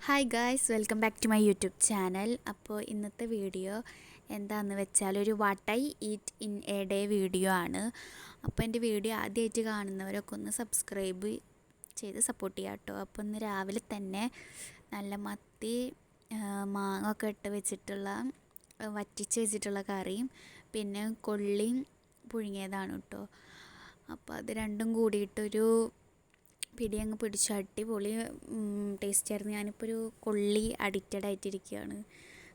Hi guys, welcome back to my YouTube channel. അപ്പോൾ ഇന്നത്തെ video എന്താണെന്ന് വെച്ചാൽ ഒരു what I eat in a day video ആണ്. അപ്പോൾ എൻ്റെ വീഡിയോ ആദ്യമായിട്ട് കാണുന്നവരൊക്കെ ഒന്ന് സബ്സ്ക്രൈബ് ചെയ്ത് സപ്പോർട്ട് ചെയ്യാം കേട്ടോ. അപ്പോൾ ഇന്ന് രാവിലെ തന്നെ നല്ല മത്തി മാങ്ങ ഒക്കെ ഇട്ട് വെച്ചിട്ടുള്ള വറ്റിച്ച് വെച്ചിട്ടുള്ള കറിയും പിന്നെ കൊള്ളിയും പുഴുങ്ങിയതാണ് കേട്ടോ. അപ്പോൾ അത് രണ്ടും കൂടിയിട്ടൊരു പിടി അങ്ങ് പിടിച്ചു, അടിപൊളി ടേസ്റ്റ് ആയിരുന്നു. ഞാനിപ്പോൾ ഒരു കൊള്ളി അഡിക്റ്റഡ് ആയിട്ടിരിക്കുകയാണ്.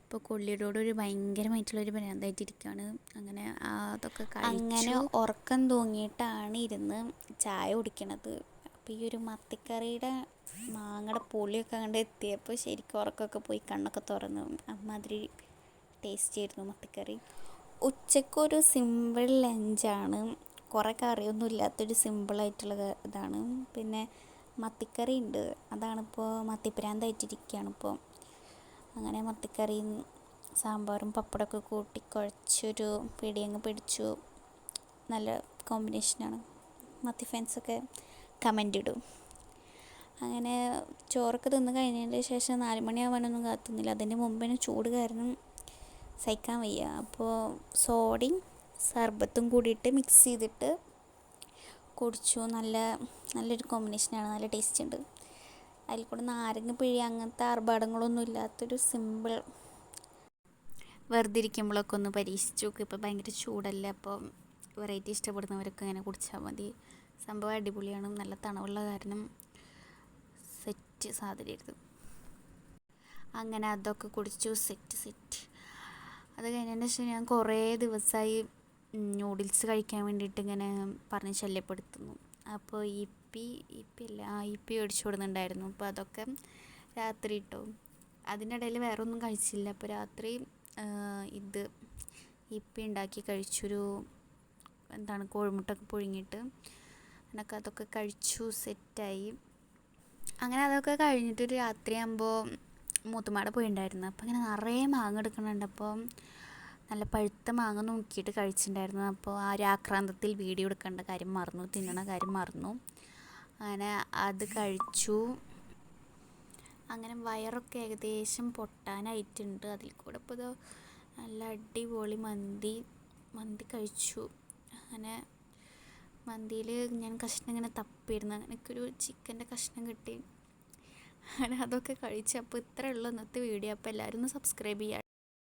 ഇപ്പോൾ കൊള്ളിയോടൊരു ഭയങ്കരമായിട്ടുള്ളൊരു ഭ്രാന്തായിട്ടിരിക്കുകയാണ്. അങ്ങനെ അതൊക്കെ അങ്ങനെ ഉറക്കം തൂങ്ങിയിട്ടാണ് ഇരുന്ന് ചായ കുടിക്കണത്. അപ്പോൾ ഈ ഒരു മത്തിക്കറിയുടെ മാങ്ങയുടെ പുളിയൊക്കെ കണ്ട് എത്തിയപ്പോൾ ശരിക്കും ഉറക്കമൊക്കെ പോയി കണ്ണൊക്കെ തുറന്നു. അമ്മാതിരി ടേസ്റ്റ് ആയിരുന്നു മത്തിക്കറി. ഉച്ചക്കൊരു സിമ്പിൾ ലഞ്ചാണ്. കുറേ കറിയൊന്നും ഇല്ലാത്തൊരു സിമ്പിളായിട്ടുള്ള ഇതാണ്. പിന്നെ മത്തിക്കറി ഉണ്ട്, അതാണിപ്പോൾ മത്തിപ്രാന്തായിട്ടിരിക്കുകയാണ് ഇപ്പോൾ. അങ്ങനെ മത്തിക്കറിയും സാമ്പാറും പപ്പടമൊക്കെ കൂട്ടി കുഴച്ചൊരു പിടിയങ്ങ് പിടിച്ചു. നല്ല കോമ്പിനേഷനാണ്. മത്തി ഫാൻസൊക്കെ കമൻ്റ് ഇടും. അങ്ങനെ ചോറൊക്കെ തിന്ന് കഴിഞ്ഞതിന് ശേഷം 4 മണിയാവാനൊന്നും കാത്തുന്നില്ല. അതിൻ്റെ മുമ്പേ ചൂട് കാരണം സഹിക്കാൻ വയ്യ. അപ്പോൾ സോഡയും സർബത്തും കൂടിയിട്ട് മിക്സ് ചെയ്തിട്ട് കുടിച്ചു. നല്ലൊരു കോമ്പിനേഷനാണ്, നല്ല ടേസ്റ്റ് ഉണ്ട്. അതിൽ കൂടെ നാരങ്ങ പിഴി അങ്ങനത്തെ ആർഭാടങ്ങളൊന്നും ഇല്ലാത്തൊരു സിമ്പിൾ. വെറുതെ ഇരിക്കുമ്പോഴൊക്കെ ഒന്ന് പരീക്ഷിച്ചു നോക്കും. ഇപ്പോൾ ഭയങ്കര ചൂടല്ലേ, അപ്പോൾ വെറൈറ്റി ഇഷ്ടപ്പെടുന്നവരൊക്കെ ഇങ്ങനെ കുടിച്ചാൽ മതി. സംഭവം അടിപൊളിയാണ്. നല്ല തണവുള്ള കാരണം സെറ്റ് സാധനമായിരുന്നു. അങ്ങനെ അതൊക്കെ കുടിച്ചു, സെറ്റ്. അത് കഴിഞ്ഞതിന് ശേഷം ഞാൻ കുറേ ദിവസമായി നൂഡിൽസ് കഴിക്കാൻ വേണ്ടിയിട്ട് ഇങ്ങനെ പറഞ്ഞ് ശല്യപ്പെടുത്തുന്നു. അപ്പോൾ ഇപ്പി മേടിച്ചു കൊടുക്കുന്നുണ്ടായിരുന്നു. അപ്പോൾ അതൊക്കെ രാത്രി ഇട്ടോ. അതിനിടയിൽ വേറെ ഒന്നും കഴിച്ചില്ല. അപ്പോൾ രാത്രി ഇപ്പി ഉണ്ടാക്കി കഴിച്ചൊരു കോഴിമുട്ടൊക്കെ പുഴുങ്ങിയിട്ട് എന്നൊക്കെ അതൊക്കെ കഴിച്ചു, സെറ്റായി. അങ്ങനെ അതൊക്കെ കഴിഞ്ഞിട്ടൊരു രാത്രിയാകുമ്പോൾ മൂത്തുമാടെ പോയിട്ടുണ്ടായിരുന്നു. അപ്പോൾ ഇങ്ങനെ നിറയെ മാങ്ങ എടുക്കുന്നുണ്ട്. അപ്പോൾ നല്ല പഴുത്ത മാങ്ങ നോക്കിയിട്ട് കഴിച്ചിട്ടുണ്ടായിരുന്നു. അപ്പോൾ ആ ഒരു ആക്രാന്തത്തിൽ വീഡിയോ എടുക്കേണ്ട കാര്യം മറന്നു, തിന്നണ കാര്യം മറന്നു. അങ്ങനെ അത് കഴിച്ചു. അങ്ങനെ വയറൊക്കെ ഏകദേശം പൊട്ടാനായിട്ടുണ്ട്. അതിൽ കൂടെ ഇപ്പോൾ ഇത് നല്ല അടിപൊളി മന്തി കഴിച്ചു. അങ്ങനെ മന്തിയിൽ ഞാൻ കഷ്ണം ഇങ്ങനെ തപ്പിയിരുന്നു. എനിക്കൊരു ചിക്കൻ്റെ കഷ്ണം കിട്ടി. അങ്ങനെ അതൊക്കെ കഴിച്ചു. അപ്പോൾ ഇത്രയേ ഉള്ളൂ ഇന്നത്തെ വീഡിയോ. അപ്പോൾ എല്ലാവരും ഒന്ന് സബ്സ്ക്രൈബ് ചെയ്യുക.